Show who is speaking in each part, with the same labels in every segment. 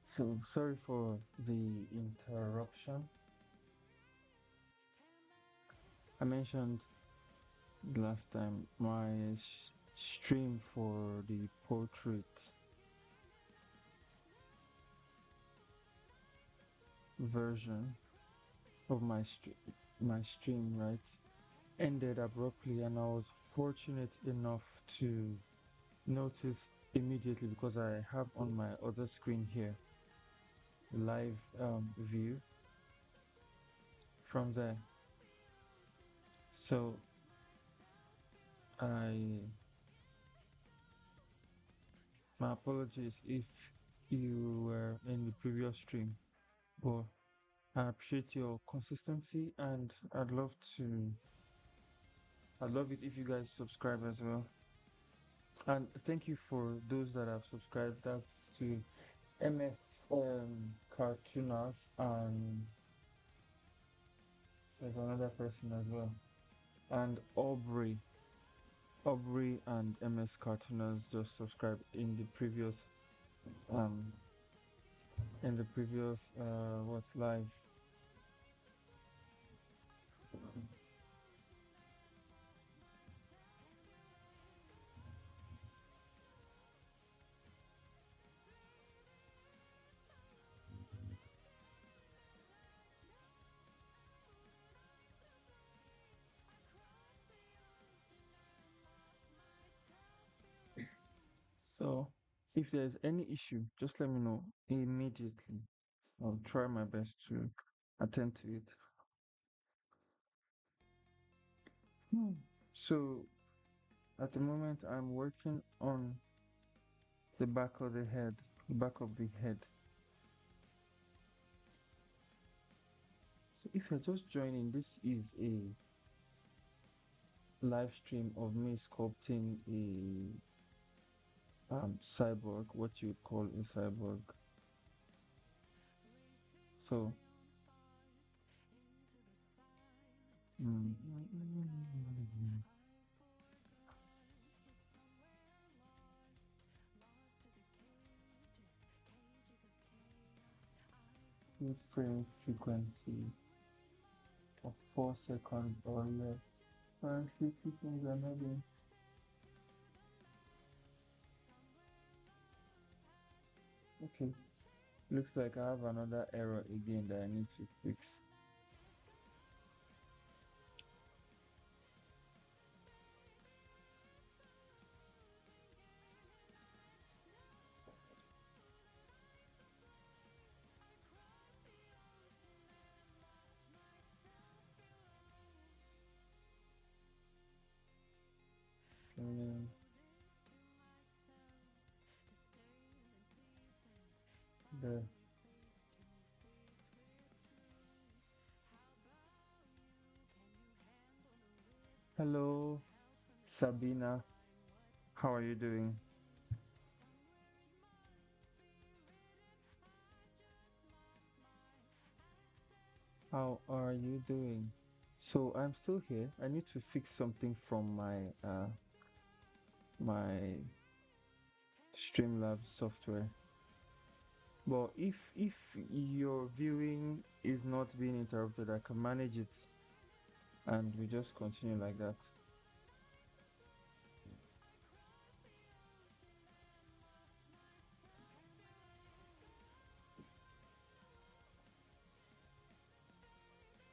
Speaker 1: So sorry for the interruption. I mentioned last time my stream for the portrait version of my stream, right, ended abruptly, and I was fortunate enough to notice immediately because I have on my other screen here live view from there. So I my apologies if you were in the previous stream, but I appreciate your consistency and I'd love it if you guys subscribe as well. And thank you for those that have subscribed. That's to MS Cartooners, and there's another person as well. And Aubrey and MS Cartooners just subscribed um in the previous what's live. So if there's any issue, just let me know immediately. I'll try my best to attend to it. Hmm. So at the moment, I'm working on the back of the head, the back of the head. So if you're just joining, this is a live stream of me sculpting a cyborg, what you would call a cyborg. So, frame frequency of 4 seconds or less. Currently, people are having. Okay, looks like I have another error again that I need to fix. Um, the Hello, Sabina. How are you doing? How are you doing? So I'm still here. I need to fix something from my Streamlabs software. But if your viewing is not being interrupted, I can manage it, and we just continue like that.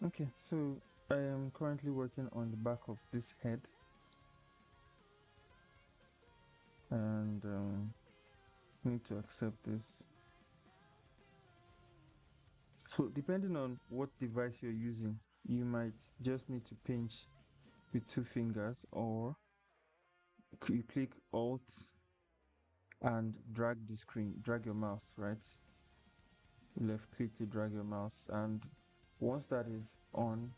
Speaker 1: Okay, so I am currently working on the back of this head, and need to accept this. So depending on what device you're using, you might just need to pinch with 2 fingers, or you click Alt and drag the screen, drag your mouse, right? Left click to drag your mouse, and once that is on,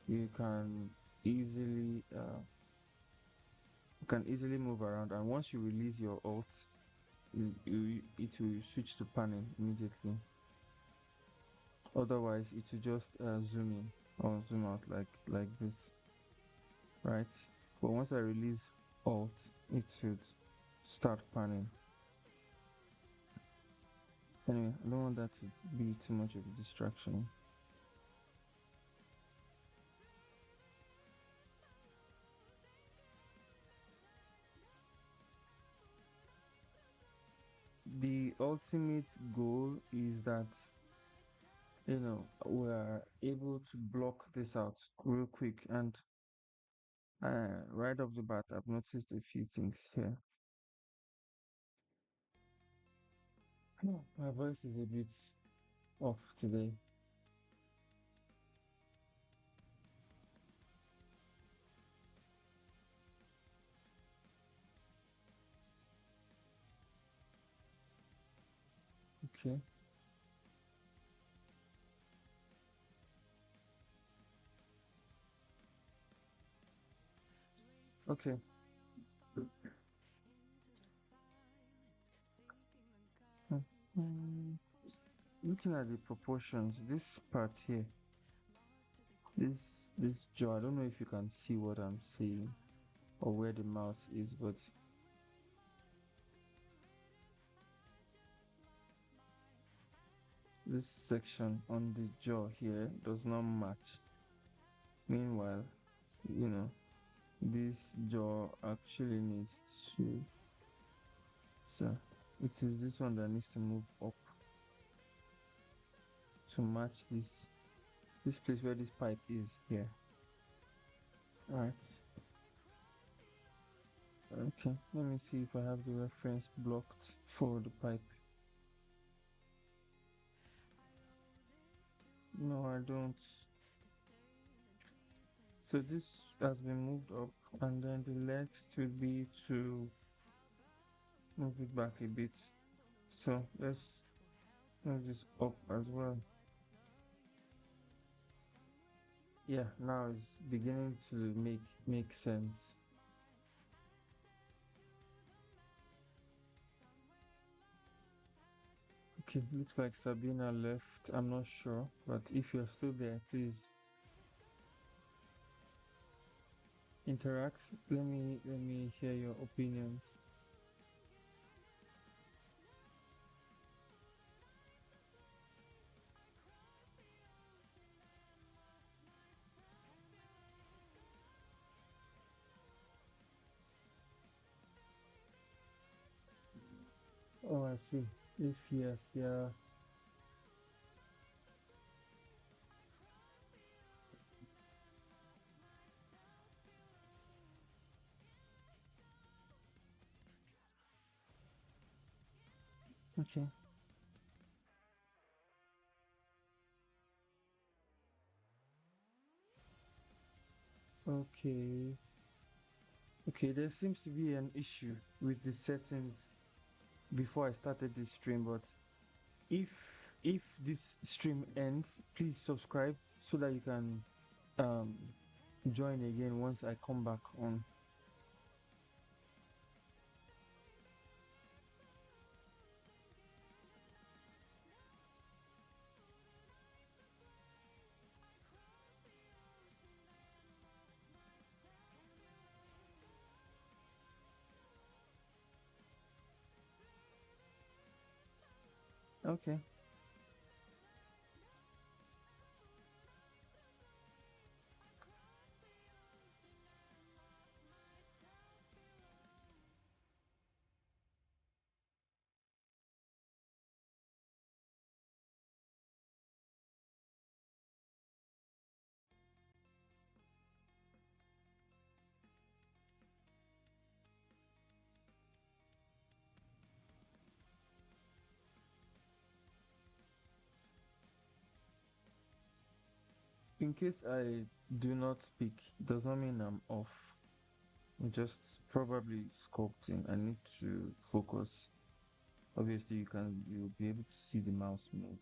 Speaker 1: you can easily move around. And once you release your Alt, it will switch to panning immediately. Otherwise, it will just zoom in or zoom out like this, right? But once I release Alt, it should start panning. Anyway, I don't want that to be too much of a distraction. The ultimate goal is that we're able to block this out real quick. And right off the bat, I've noticed a few things here. My voice is a bit off today. Okay. Okay. Hmm. Looking at the proportions, this part here, this this jaw, I don't know if you can see what I'm saying or where the mouse is, but this section on the jaw here does not match. Meanwhile, you know, this jaw actually needs to, so it is this one that needs to move up to match this place where this pipe is here. All right. Okay, let me see if I have the reference blocked for the pipe. No, I don't. So this has been moved up, and then the next will be to move it back a bit. So let's move this up as well. Yeah, now it's beginning to make sense. Okay, looks like Sabina left. I'm not sure, but if you're still there, please interact. Let me hear your opinions. Oh, I see. If yes, yeah. Okay. Okay. Okay, there seems to be an issue with the settings before I started this stream, but if if this stream ends, please subscribe so that you can um join again once I come back on. Okay. In case I do not speak, does not mean I'm off. I'm just probably sculpting. I need to focus. Obviously, you'll be able to see the mouse move.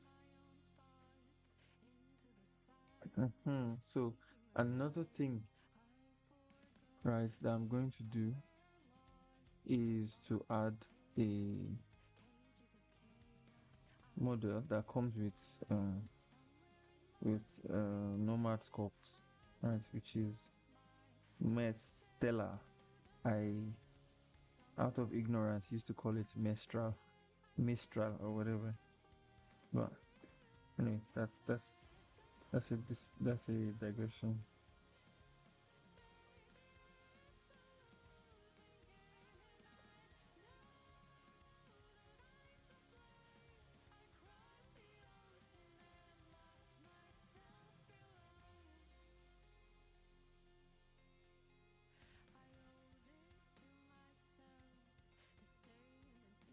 Speaker 1: So another thing, right, that I'm going to do is to add a model that comes with Nomad Sculpt, right, which is Mech Stella. I, out of ignorance, used to call it Mistral or whatever. But anyway, that's a digression.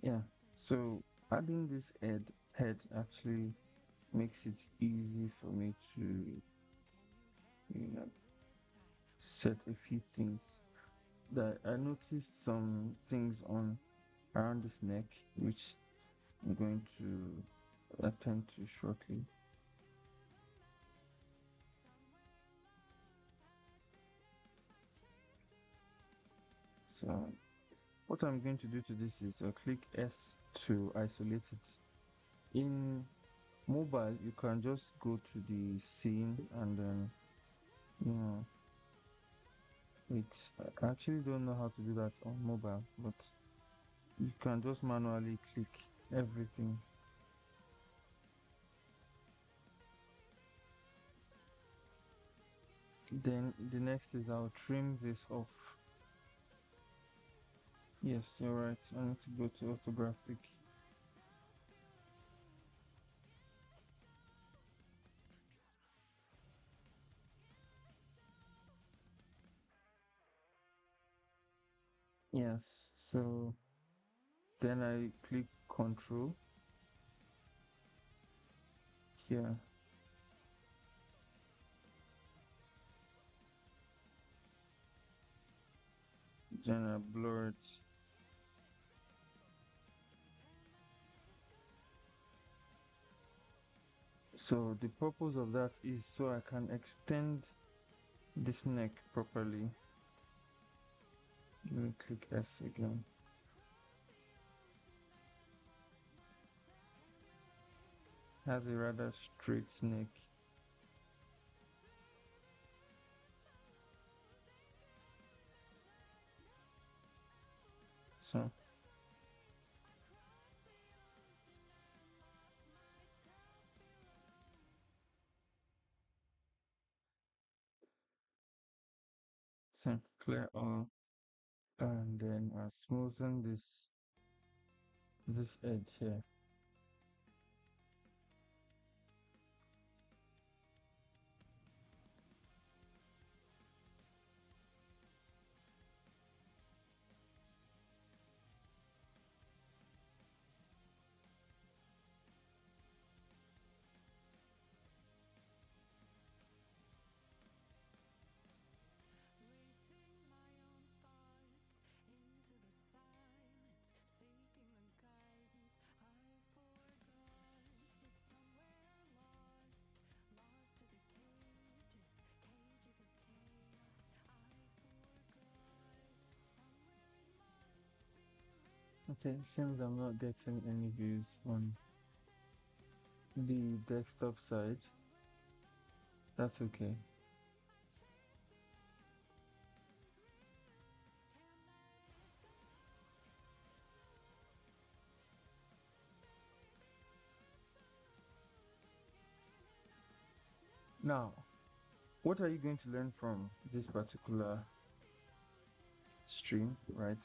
Speaker 1: Yeah. So adding this head actually makes it easy for me to, you know, set a few things. That I noticed some things on around this neck, which I'm going to attend to shortly. So what I'm going to do to this is click S to isolate it. In mobile, you can just go to the scene and then, you know, wait, I actually don't know how to do that on mobile, but you can just manually click everything. Then the next is I'll trim this off. Yes, you're right. I need to go to orthographic. Yes, so then I click Control here. Then I blur it. So the purpose of that is so I can extend this neck properly. Let me click S again. Has a rather straight neck. So clear all, and then I smoothen this edge here. Okay, seems I'm not getting any views on the desktop side. That's okay. Now, what are you going to learn from this particular stream, right?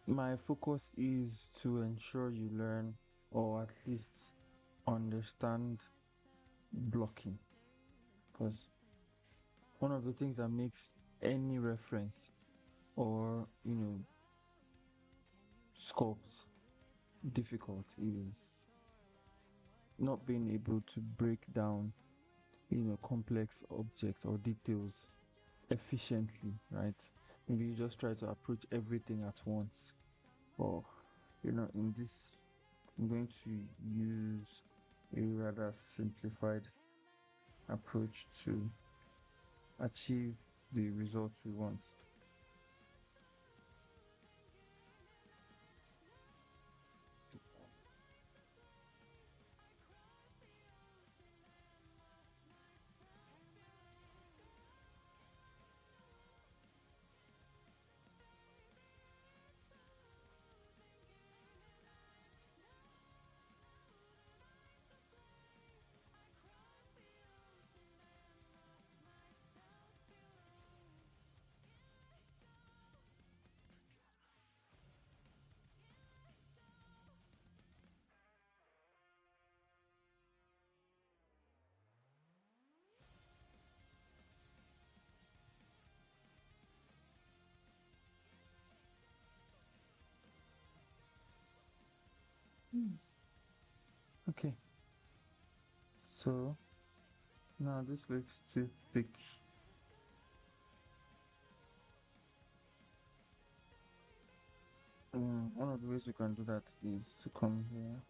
Speaker 1: My focus is to ensure you learn or at least understand blocking, because one of the things that makes any reference or sculpts difficult is not being able to break down complex objects or details efficiently, right? Maybe you just try to approach everything at once, or in this I'm going to use a rather simplified approach to achieve the results we want. Okay, so now this looks too thick. One of the ways you can do that is to come here.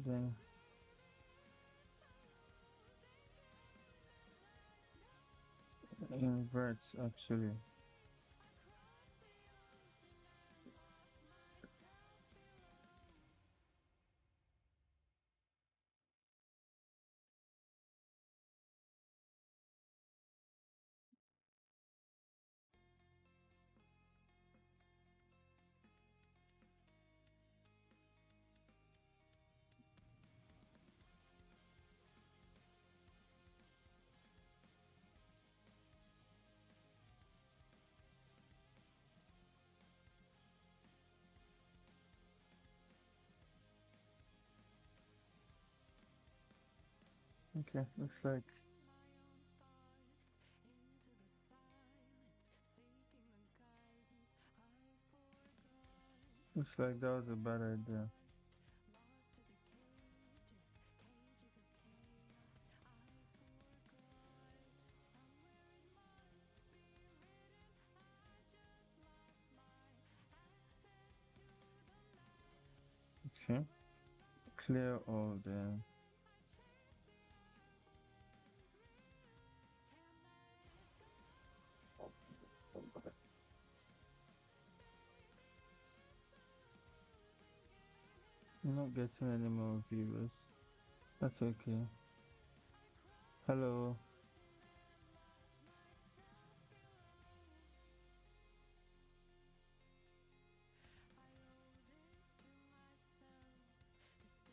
Speaker 1: Then invert actually. Okay, looks like that was a bad idea. Okay, clear all the. You're not getting any more viewers. That's okay. Hello,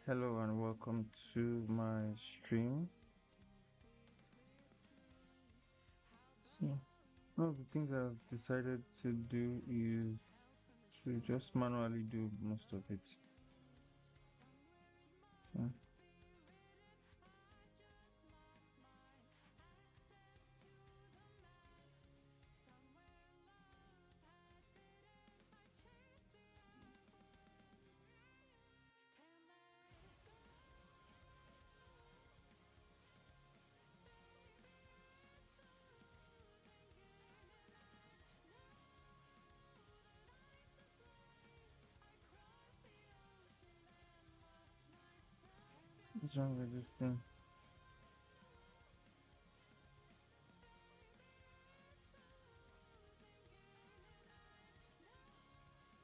Speaker 1: hello, and welcome to my stream. So, one of the things I've decided to do is to just manually do most of it. So, what's wrong with this thing?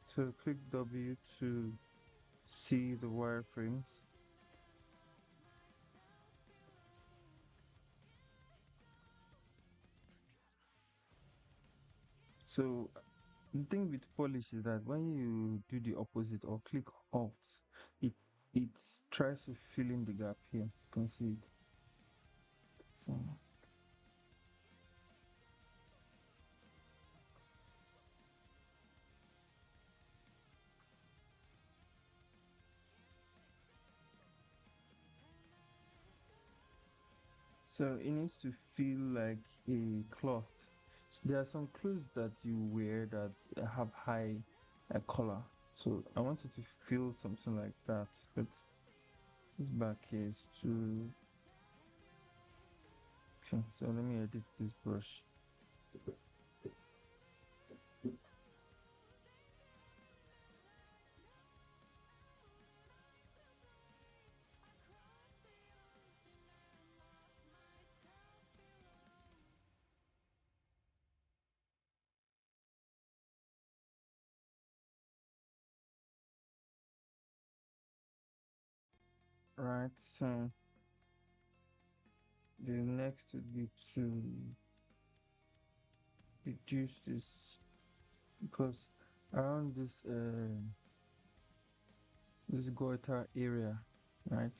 Speaker 1: So, click W to see the wireframes. So, the thing with polish is that when you do the opposite or click Alt, it it tries to fill in the gap here. You can see it. So, so it needs to feel like a cloth. There are some clothes that you wear that have high collar. So I want it to feel something like that. But this back here is too. Okay, so let me edit this brush. Right, so the next would be to reduce this because around this goiter area, right,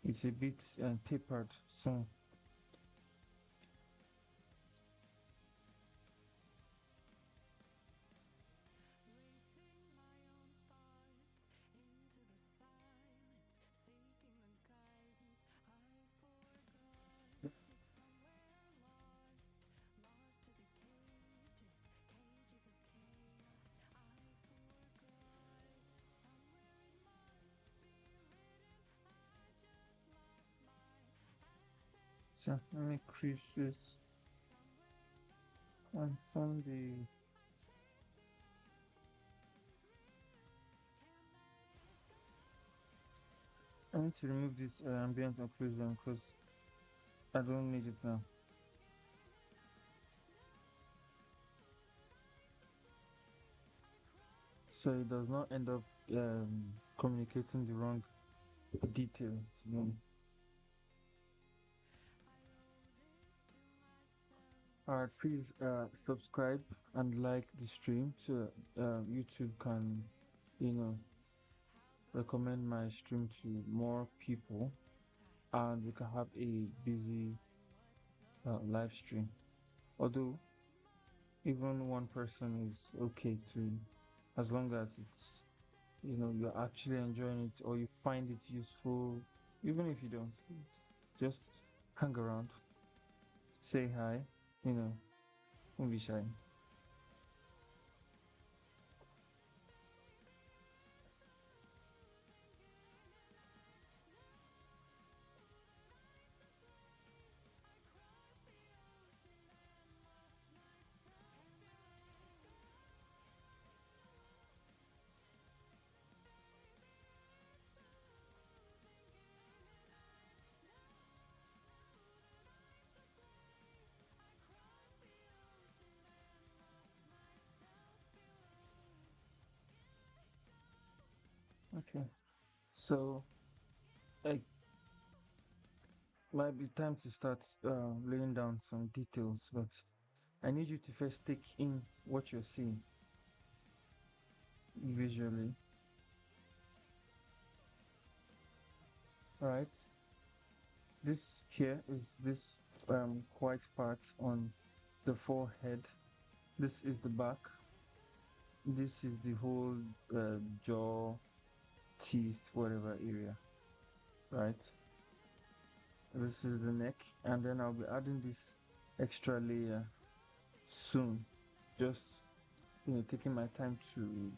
Speaker 1: it's a bit tapered. So So let me increase this and from the I need to remove this ambient occlusion because I don't need it now. So it does not end up communicating the wrong details. Alright, please subscribe and like the stream so YouTube can, you know, recommend my stream to more people and we can have a busy live stream. Although even one person is okay too, as long as it's, you know, you're actually enjoying it or you find it useful, even if you don't, just hang around, say hi, you know, don't be shy. Okay, so it might be time to start laying down some details, but I need you to first take in what you're seeing visually. Right, this here is this white part on the forehead. This is the back. This is the whole jaw, teeth, whatever area, right? This is the neck, and then I'll be adding this extra layer soon. Just, you know, taking my time to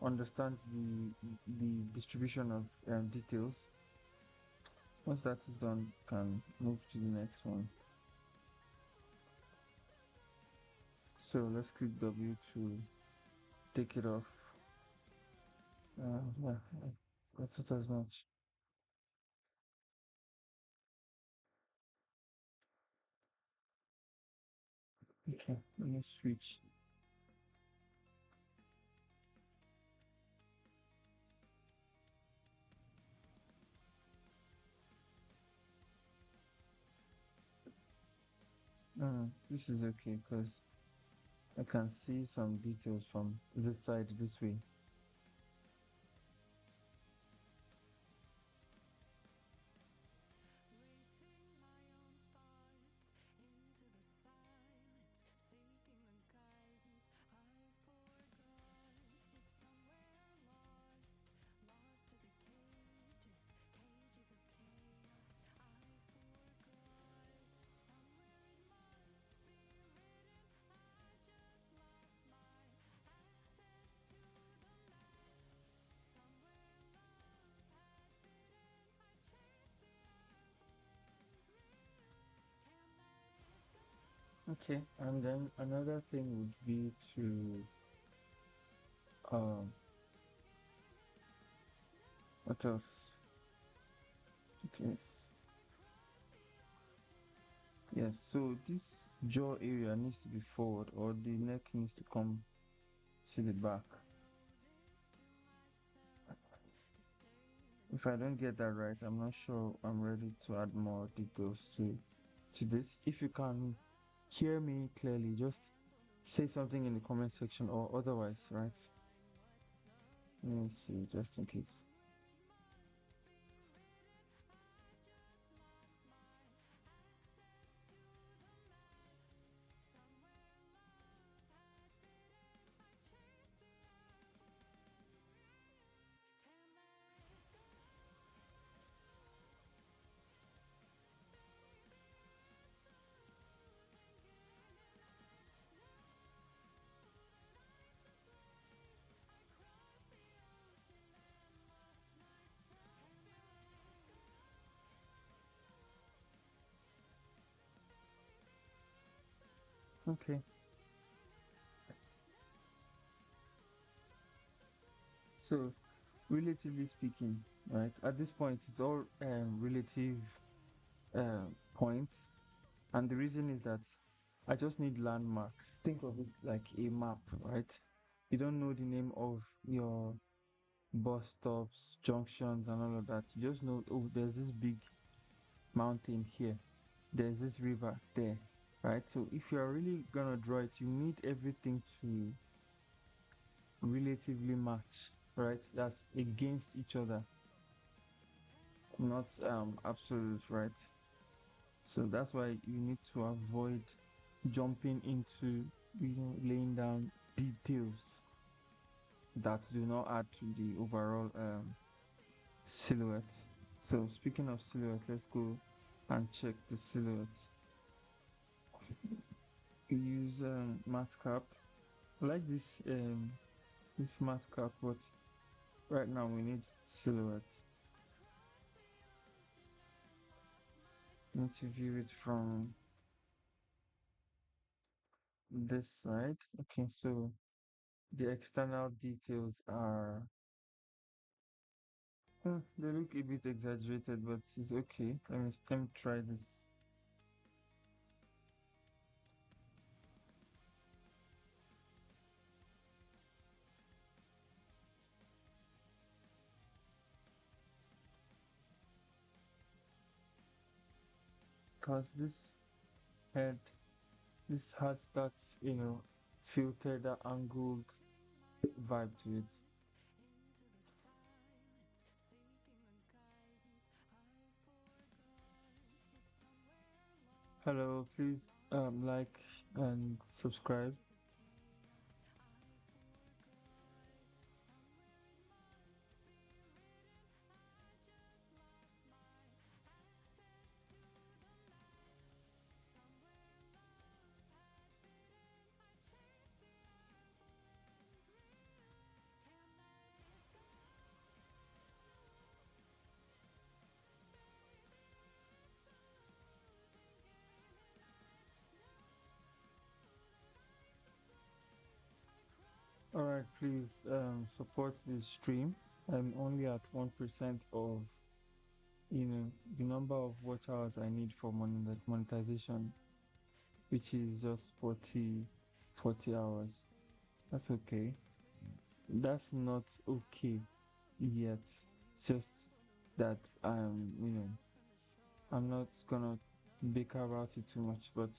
Speaker 1: understand the distribution of details. Once that is done, can move to the next one. So let's click W to take it off. Yeah, that's it as much. Okay, let me switch. This is okay because I can see some details from this side this way. Okay, and then another thing would be to um what else? Okay. Yes, so this jaw area needs to be forward or the neck needs to come to the back. If I don't get that right, I'm not sure I'm ready to add more details to this. If you can hear me clearly, just say something in the comment section or otherwise, right? Let me see, just in case. Okay. So, relatively speaking, right? At this point, it's all relative points, and the reason is that I just need landmarks. Think of it like a map, right? You don't know the name of your bus stops, junctions, and all of that. You just know, oh, there's this big mountain here, there's this river there, right? So if you're really gonna draw it, you need everything to relatively match, right? That's against each other, not absolute, right? So that's why you need to avoid jumping into, laying down details that do not add to the overall silhouette. So speaking of silhouette, let's go and check the silhouette. We use matte cap. I like this matte cap, but right now we need silhouette. Need to view it from this side. Okay, so the external details are they look a bit exaggerated, but it's okay. Let me try this. Cause head, this has that filtered, that angled vibe to it. Hello, please like and subscribe. Alright, please support the stream. I'm only at 1% of the number of watch hours I need for monetization, which is just 40 hours. That's okay. That's not okay yet. It's just that I'm not gonna bicker about it too much, but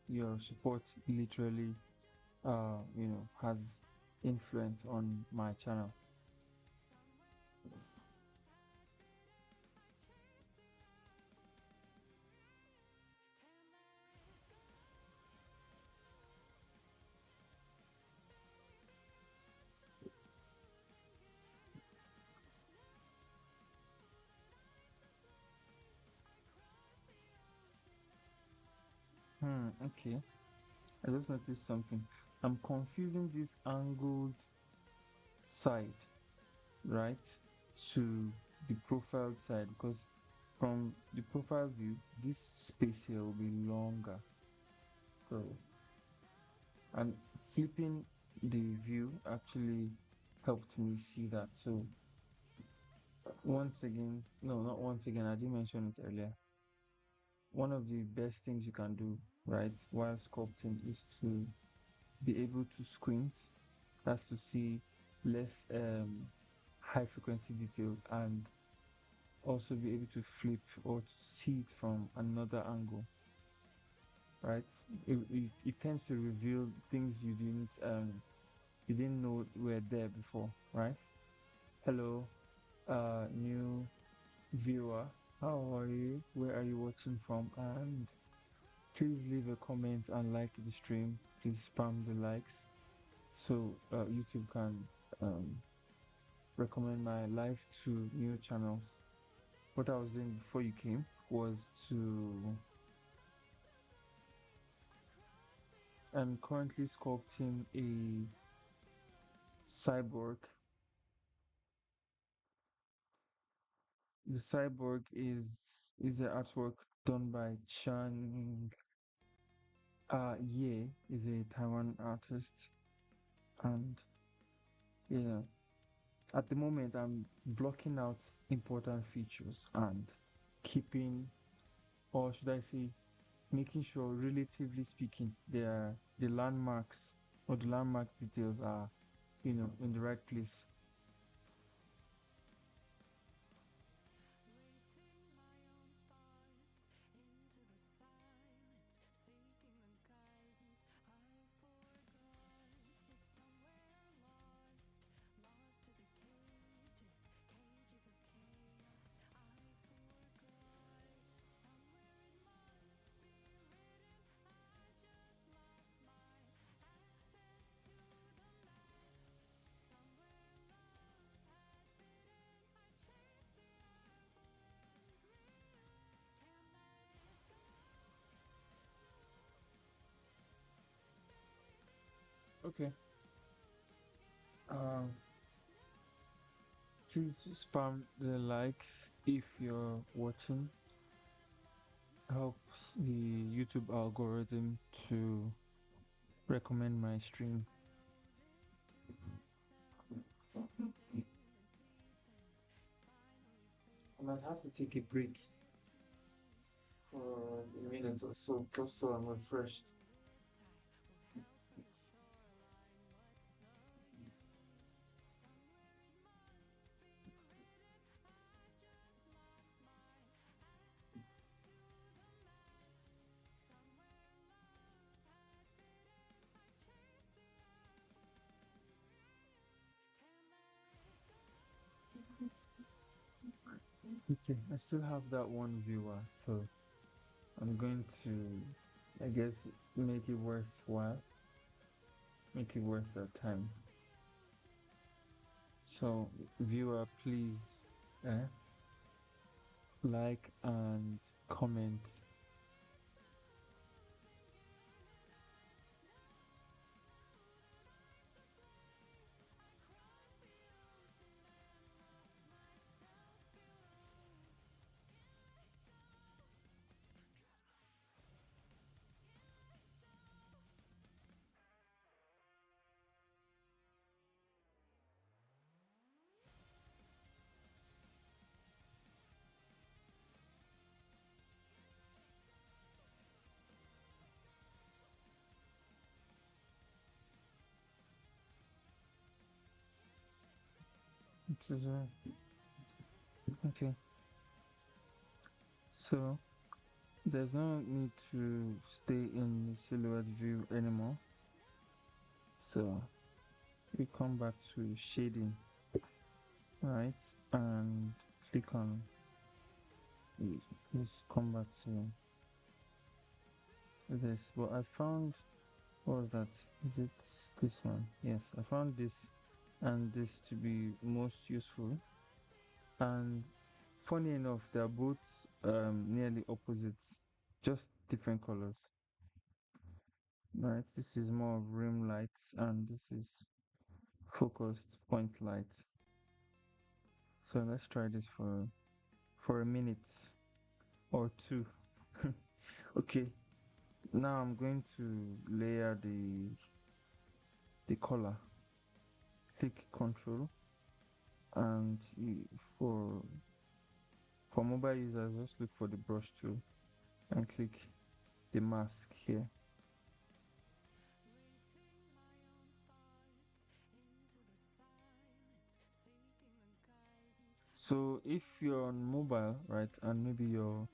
Speaker 1: your support literally has influence on my channel. Okay. I just noticed something. I'm confusing this angled side, right, to the profile side, because from the profile view, this space here will be longer. So, and flipping the view actually helped me see that. So, once again, no, not once again, I didn't mention it earlier. One of the best things you can do, right, while sculpting is to be able to squint. That's to see less high frequency detail, and also be able to flip or to see it from another angle, right? It tends to reveal things you didn't know were there before, right? Hello, new viewer. How are you? Where are you watching from? And please leave a comment and like the stream. Please spam the likes so YouTube can um, recommend my life to new channels. What I was doing before you came was to I'm currently sculpting a cyborg. The cyborg is the artwork done by Chang Ye is a Taiwan artist, and yeah, at the moment I'm blocking out important features and keeping, or should I say, making sure, relatively speaking, the landmarks or the landmark details are, in the right place. Okay. Um, Please spam the likes if you're watching. Helps the YouTube algorithm to recommend my stream. I might have to take a break for a minute or so, just so I'm refreshed. Okay, I still have that one viewer, so I'm going to, I guess, make it worthwhile, make it worth the time. So, viewer, please, eh, like and comment. It is, okay, so there's no need to stay in the silhouette view anymore. So we come back to shading, right? And click on, let's come back to this. But I found, what was that? Is it this one? Yes, I found this and this to be most useful. And funny enough, they're both nearly opposites, just different colors. Right, this is more of rim lights and this is focused point lights. So let's try this for a minute or two. Okay, now I'm going to layer the color. Click Control and for mobile users, just look for the brush tool and click the mask here. So if you're on mobile, right, and maybe your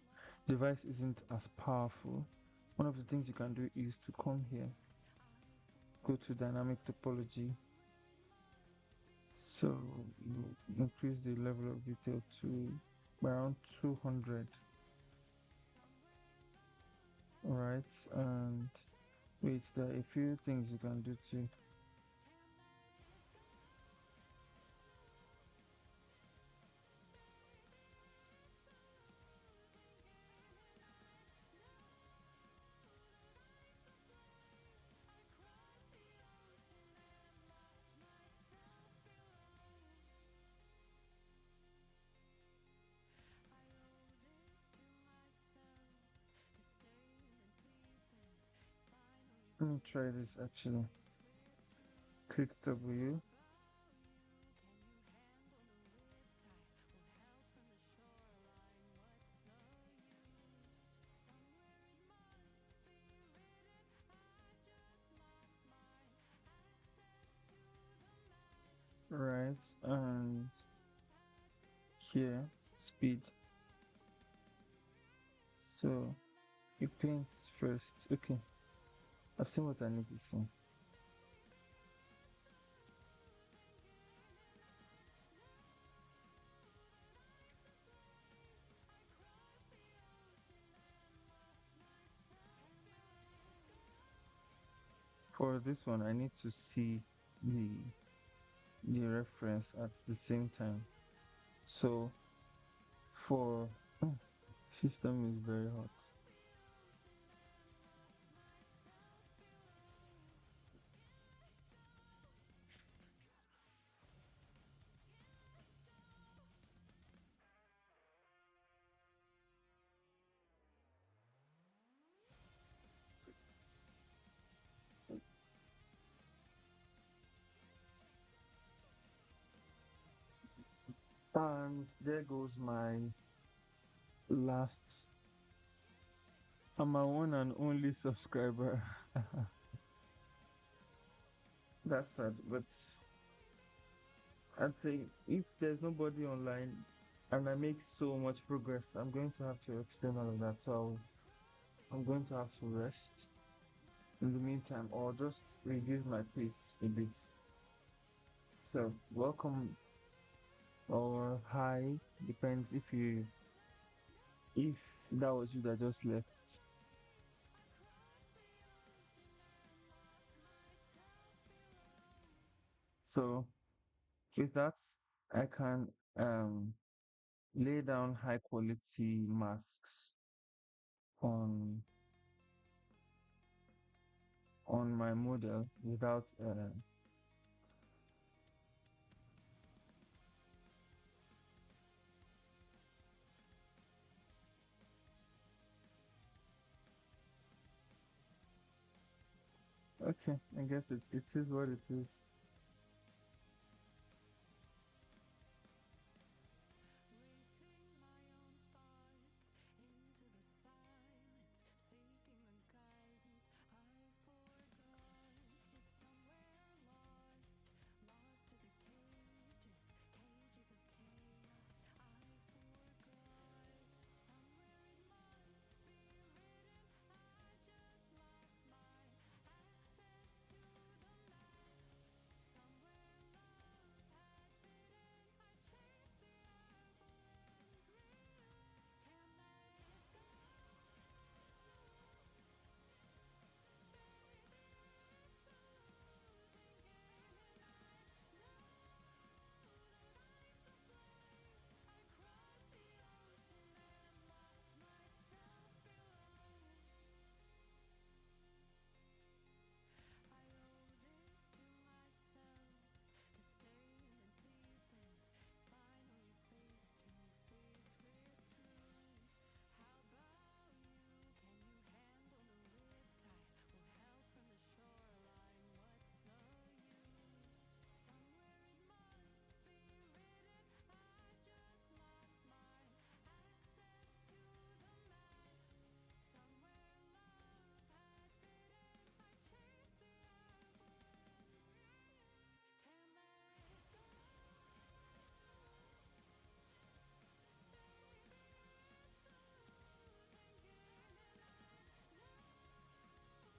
Speaker 1: device isn't as powerful, one of the things you can do is to come here, go to dynamic topology. So you increase the level of detail to around 200, right? And wait, there are a few things you can do too. Let me try this actually. Click W. Right, and here, speed. So you paint first. Okay, I've seen what I need to see. For this one, I need to see the the reference at the same time. So for system is very hot. And there goes my last and my one and only subscriber. That's sad, but I think if there's nobody online and I make so much progress, I'm going to have to explain all of that. So I'm going to have to rest in the meantime or just reduce my pace a bit. So welcome or hi, depends if that was you that just left. So with that, I can um lay down high quality masks on on my model without okay, I guess it is what it is.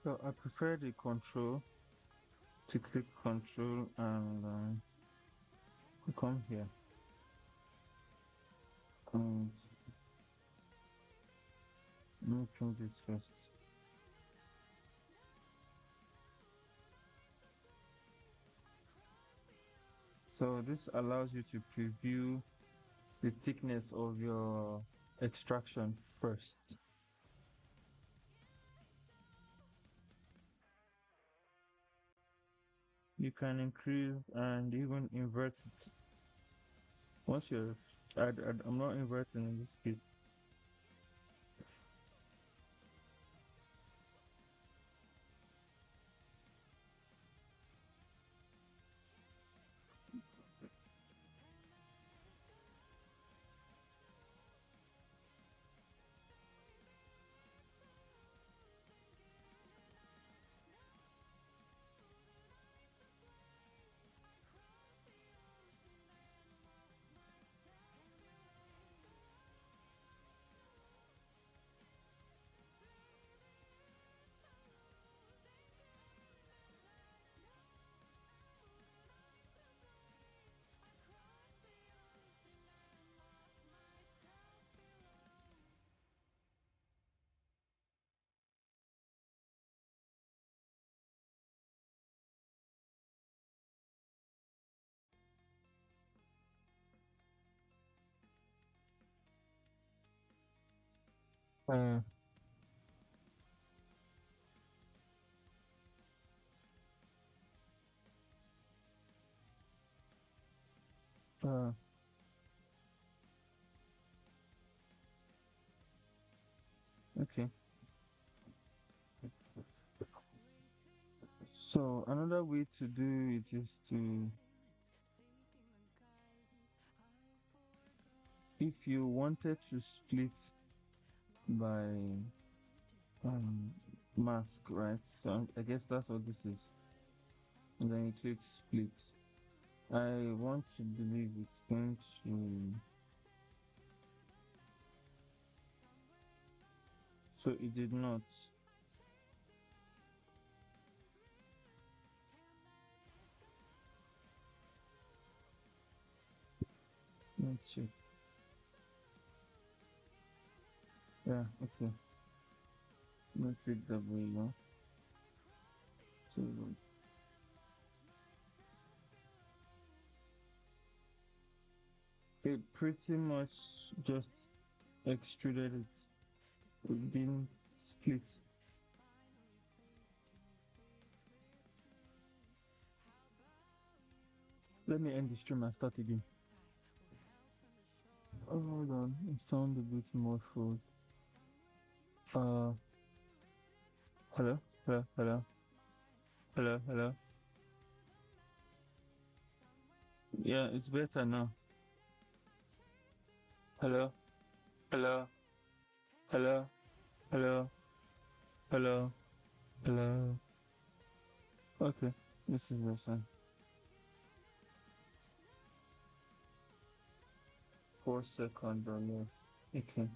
Speaker 1: So I prefer the control to click control and we come here and let me print this first. So this allows you to preview the thickness of your extraction first. You can increase and even invert it. Once you're, I'm not inverting in this case. Uh, uh, okay. So another way to do it is to, if you wanted to split by um, mask, right? So I guess that's what this is. And then you click split. I want to believe it's going to. So it did not. Let's check. Yeah, okay. Let's take the way. So it pretty much just extruded it. It didn't split. Let me end the stream and start again. Oh, hold on. It sounds a bit muffled. Uh, hello, hello, hello, hello, hello. Yeah, it's better now. Hello, hello, hello, hello, hello, hello. Okay, this is better. 4 seconds or less. Okay.